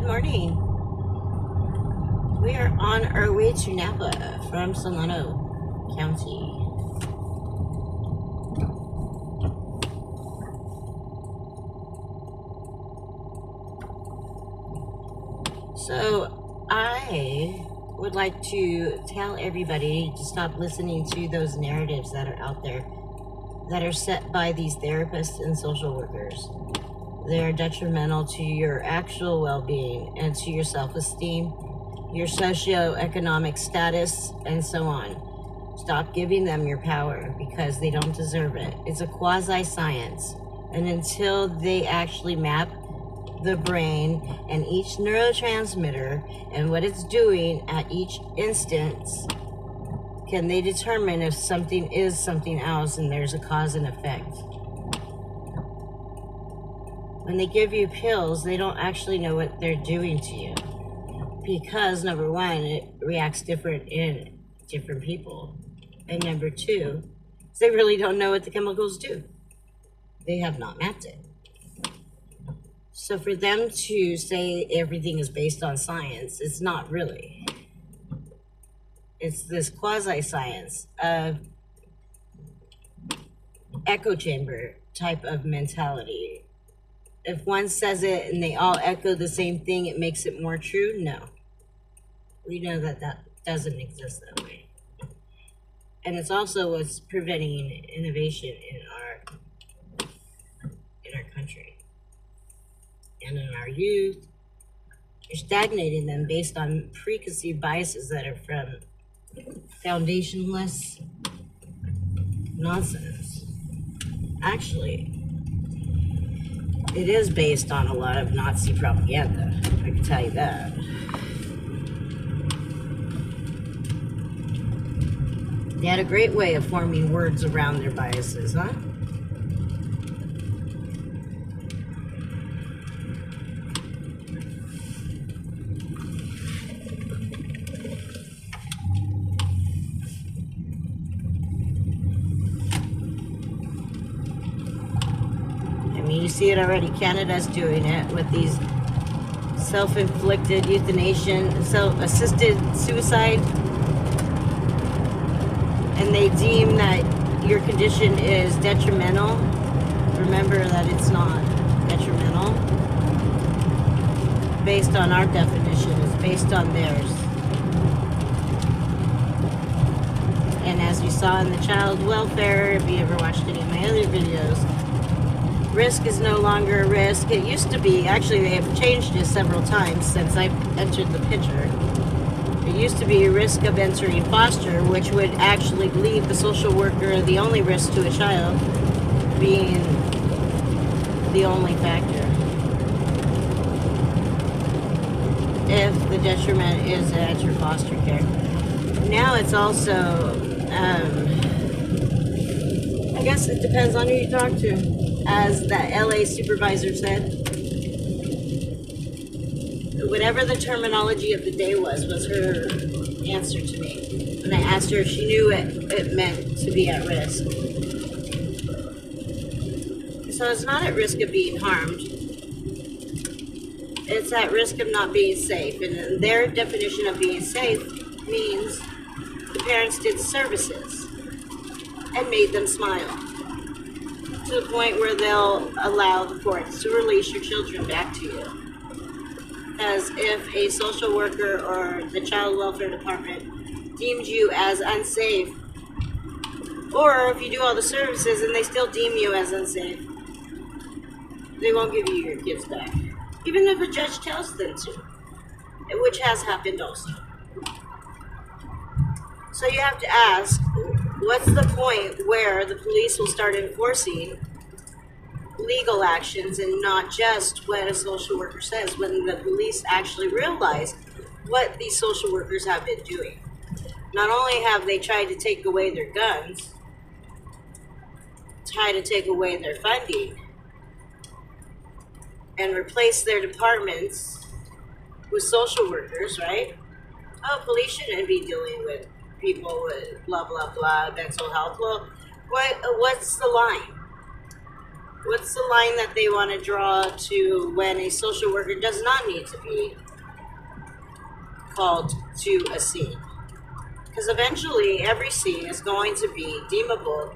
morning. We are on our way to Napa from Solano County. So I would like to tell everybody to stop listening to those narratives that are out there that are set by these therapists and social workers. They are detrimental to your actual well-being and to your self-esteem, your socioeconomic status, and so on. Stop giving them your power because they don't deserve it. It's a quasi-science, and until they actually map the brain and each neurotransmitter and what it's doing at each instance, can they determine if something is something else and there's a cause and effect. When they give you pills, they don't actually know what they're doing to you. Because, number one, it reacts different in different people. And number two, they really don't know what the chemicals do. They have not mapped it. So for them to say everything is based on science, it's not really. It's this quasi-science of echo chamber type of mentality. If one says it and they all echo the same thing, it makes it more true? No. We know that that doesn't exist that way. And it's also what's preventing innovation in our country and in our youth. You're stagnating them based on preconceived biases that are from foundationless nonsense. Actually, it is based on a lot of Nazi propaganda, I can tell you that. They had a great way of forming words around their biases, huh? You see it already. Canada's doing it with these self-inflicted euthanasia, self-assisted suicide, and they deem that your condition is detrimental. Remember that it's not detrimental. Based on our definition, it's based on theirs. And as you saw in the child welfare, if you ever watched any of my other videos, risk is no longer a risk. It used to be. Actually, they have changed it several times since I entered the picture. It used to be a risk of entering foster, which would actually leave the social worker the only risk to a child being the only factor. If the detriment is to enter foster care. Now it's also, I guess it depends on who you talk to. As the LA supervisor said, whatever the terminology of the day was her answer to me. When I asked her if she knew what it meant to be at risk. So it's not at risk of being harmed. It's at risk of not being safe. And their definition of being safe means the parents did services and made them smile. To the point where they'll allow the courts to release your children back to you. Because if a social worker or the child welfare department deemed you as unsafe, or if you do all the services and they still deem you as unsafe, they won't give you your kids back. Even if a judge tells them to, which has happened also. So you have to ask, what's the point where the police will start enforcing legal actions and not just what a social worker says, when the police actually realize what these social workers have been doing? Not only have they tried to take away their guns, try to take away their funding, and replace their departments with social workers, right? Oh, police shouldn't be dealing with people with blah, blah, blah, mental health. Well, what's the line? What's the line that they want to draw to when a social worker does not need to be called to a scene? Because eventually every scene is going to be deemable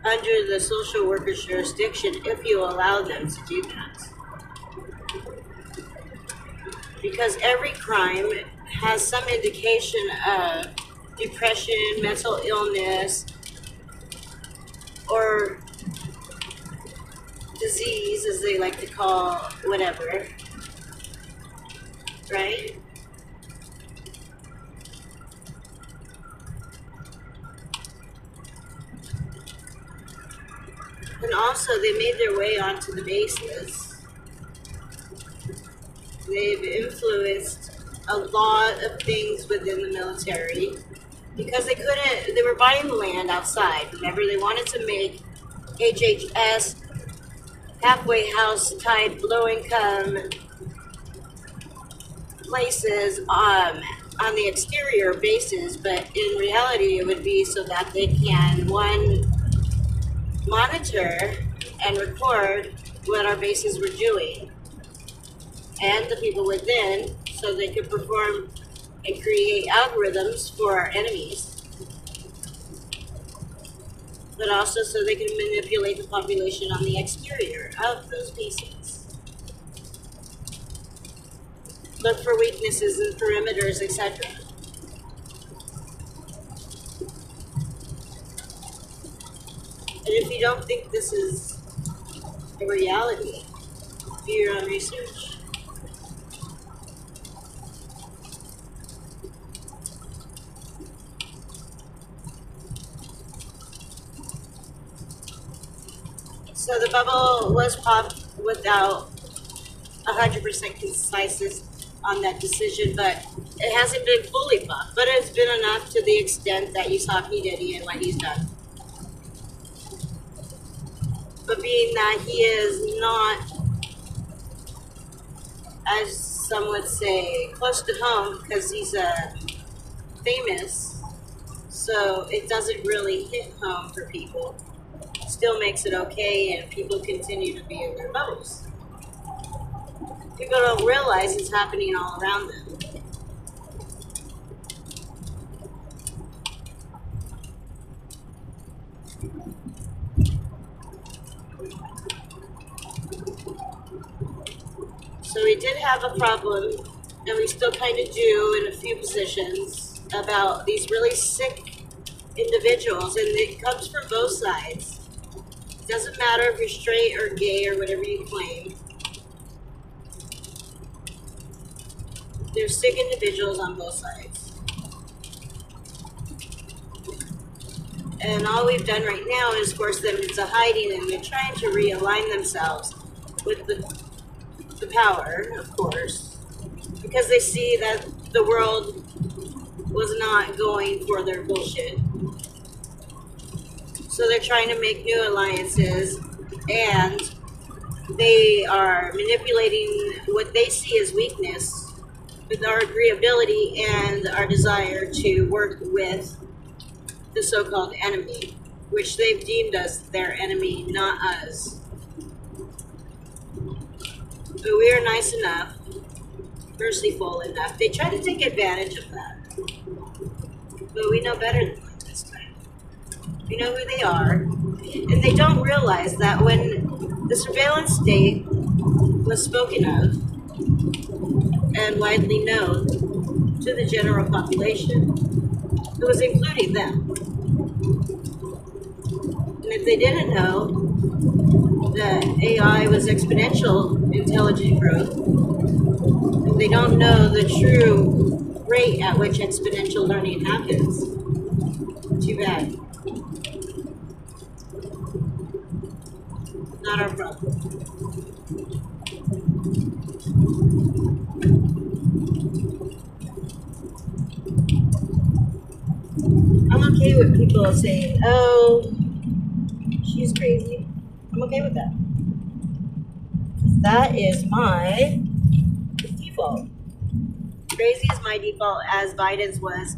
under the social worker's jurisdiction if you allow them to do that. Because every crime has some indication of depression, mental illness, or disease, as they like to call whatever, right? And also, they made their way onto the bases. They've influenced a lot of things within the military because they were buying the land outside. Remember, they wanted to make HHS, halfway house type, low income places on the exterior bases, but in reality, it would be so that they can, one, monitor and record what our bases were doing and the people within, so they could perform and create algorithms for our enemies, but also so they can manipulate the population on the exterior of those bases. Look for weaknesses in perimeters, etc. And if you don't think this is a reality, do your own research. So the bubble was popped without 100% conciseness on that decision, but it hasn't been fully popped. But it's been enough to the extent that you saw P. Diddy and what he's done. But being that he is not, as some would say, close to home because he's famous, so it doesn't really hit home for people. Still makes it okay, and people continue to be in their bubbles. People don't realize it's happening all around them. So we did have a problem, and we still kind of do in a few positions, about these really sick individuals, and it comes from both sides. It doesn't matter if you're straight or gay or whatever you claim. There's sick individuals on both sides. And all we've done right now is force them into hiding, and they're trying to realign themselves with the power, of course, because they see that the world was not going for their bullshit. So they're trying to make new alliances, and they are manipulating what they see as weakness with our agreeability and our desire to work with the so-called enemy, which they've deemed us their enemy, not us. But we are nice enough, merciful enough. They try to take advantage of that. But we know better than that this time. We know who they are. And they don't realize that when the surveillance state was spoken of and widely known to the general population, it was including them. And if they didn't know that AI was exponential intelligent growth, and they don't know the true rate at which exponential learning happens, too bad. Not our problem. I'm okay with people saying, oh, she's crazy. I'm okay with that. That is my default. Crazy is my default, as Biden's was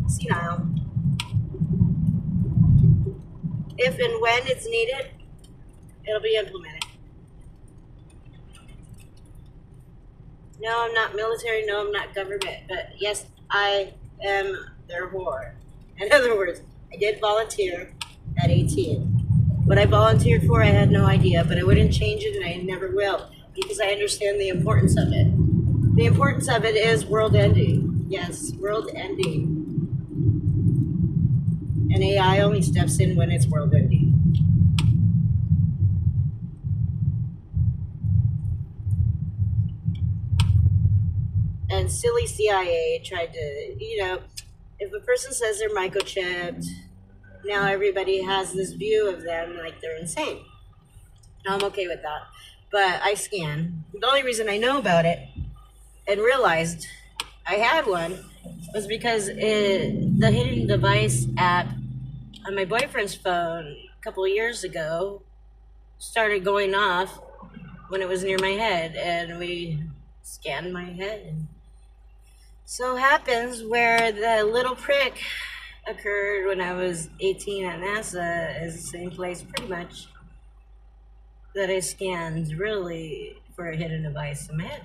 senile. If and when it's needed, It'll be implemented. No, I'm not military. No, I'm not government. But yes, I am their whore. In other words, I did volunteer at 18. What I volunteered for, I had no idea, but I wouldn't change it, and I never will, because I understand the importance of it. The importance of it is world ending. Yes, world ending. And AI only steps in when it's world ending. And silly CIA tried to, if a person says they're microchipped, now everybody has this view of them like they're insane. Now, I'm okay with that. But I scan. The only reason I know about it and realized I had one was because the hidden device app on my boyfriend's phone a couple of years ago started going off when it was near my head, and we scanned my head. And so happens where the little prick occurred when I was 18 at NASA is the same place pretty much that I scanned really for a hidden device in my head.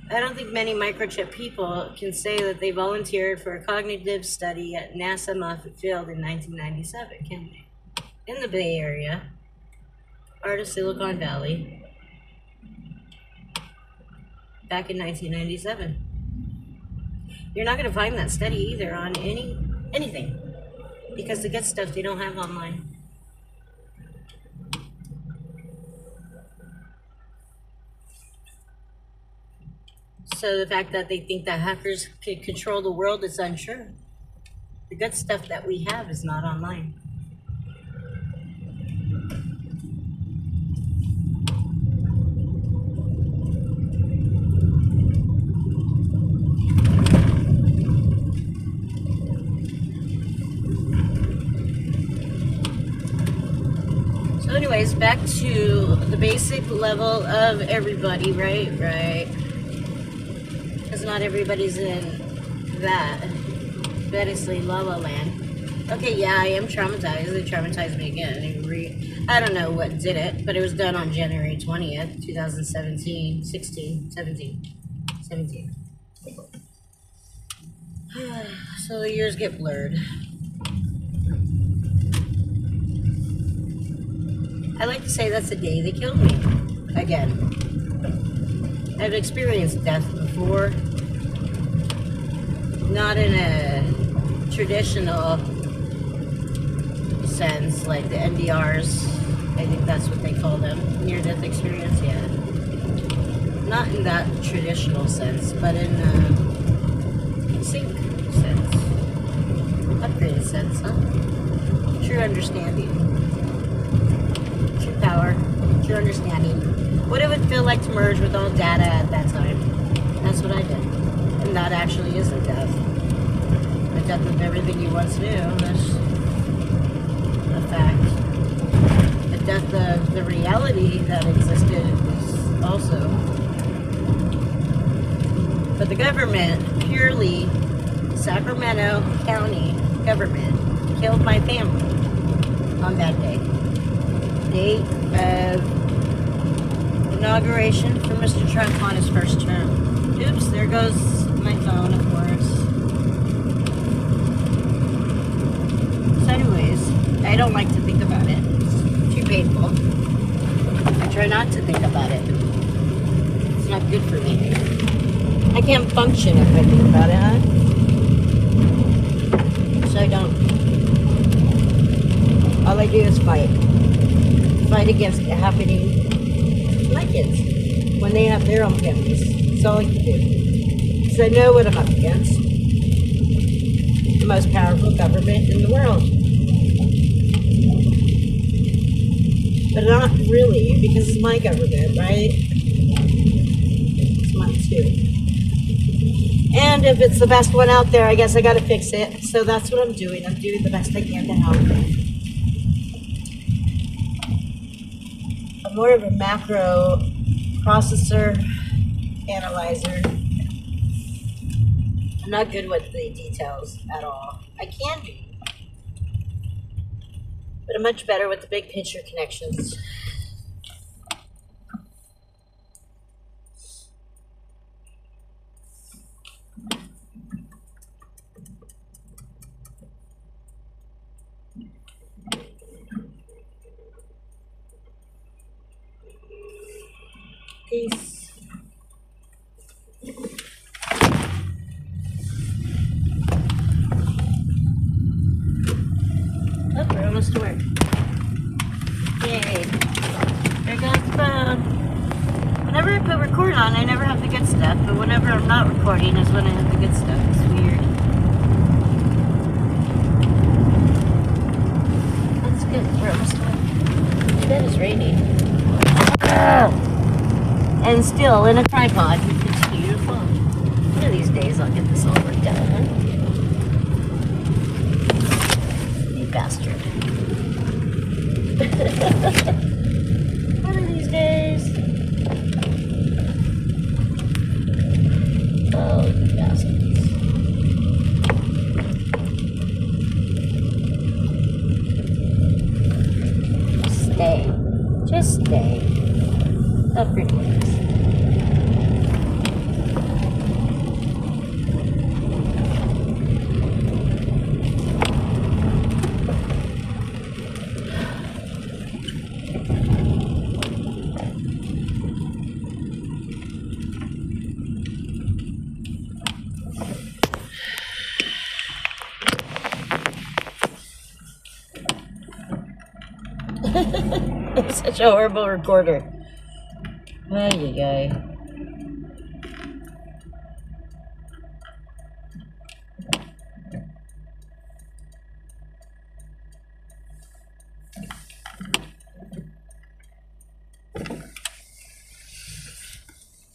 I don't think many microchip people can say that they volunteered for a cognitive study at NASA Moffett Field in 1997, can they? In the Bay Area, part of Silicon Valley, back in 1997. You're not going to find that study either on anything, because the good stuff they don't have online. So the fact that they think that hackers could control the world is untrue. The good stuff that we have is not online. So anyways, back to the basic level of everybody, right? Because not everybody's in that Bettisley La La Land. Okay, yeah, I am traumatized. They traumatized me again. I don't know what did it, but it was done on January 20th, 2017, 17. So the years get blurred. I like to say that's the day they killed me. Again. I've experienced death before. Not in a traditional sense, like the NDRs. I think that's what they call them. Near-death experience, yeah. Not in that traditional sense, but in a sync sense. Upgraded sense, huh? True understanding. True power. True understanding. What it would feel like to merge with all data at that time. That's what I did. And that actually is a death. A death of everything you once knew. That's a fact. A death of the reality that existed also. But the government, purely Sacramento County government, killed my family on that day. Date of inauguration for Mr. Trump on his first term. Oops, there goes my phone, of course. So anyways, I don't like to think about it. It's too painful. I try not to think about it. It's not good for me. I can't function if I think about it, huh? So I don't. All I do is fight. Fight against it happening to my kids when they have their own families. That's all I can do. Because I know what I'm up against. The most powerful government in the world. But not really, because it's my government, right? It's mine too. And if it's the best one out there, I guess I gotta fix it. So that's what I'm doing. I'm doing the best I can to help them. I'm more of a macro processor, analyzer. I'm not good with the details at all. I can be. but I'm much better with the big picture connections. Peace. Oh, we're almost to work. Yay. There goes the phone. Whenever I put record on, I never have the good stuff, but whenever I'm not recording is when I have the good stuff. It's weird. That's good. We're almost to work. That is raining. And still in a tripod. It's beautiful. One of these days I'll get this all worked out. Huh? You bastard. One of these days. Oh, you bastards. Stay. Just stay. Up your legs. I'm such a horrible recorder. Ay.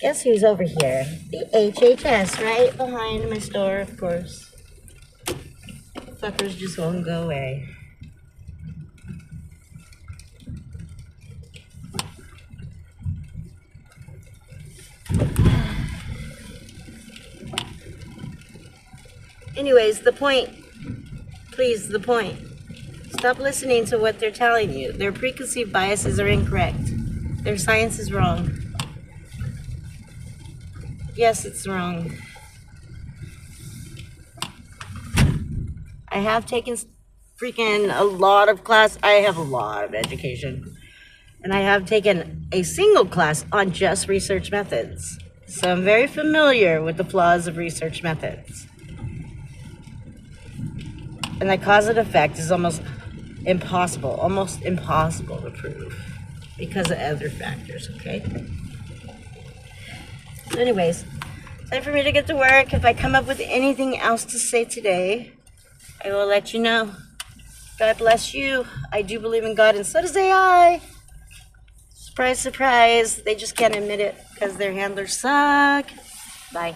Guess who's over here? The HHS, right behind my store, of course. Fuckers just won't go away. Anyways, the point. Please, the point. Stop listening to what they're telling you. Their preconceived biases are incorrect. Their science is wrong. Yes, it's wrong. I have taken freaking a lot of class. I have a lot of education. And I have taken a single class on just research methods. So I'm very familiar with the flaws of research methods. And the cause and effect is almost impossible to prove because of other factors, okay? So anyways, time for me to get to work. If I come up with anything else to say today, I will let you know. God bless you. I do believe in God, and so does AI. Surprise, surprise. They just can't admit it because their handlers suck. Bye.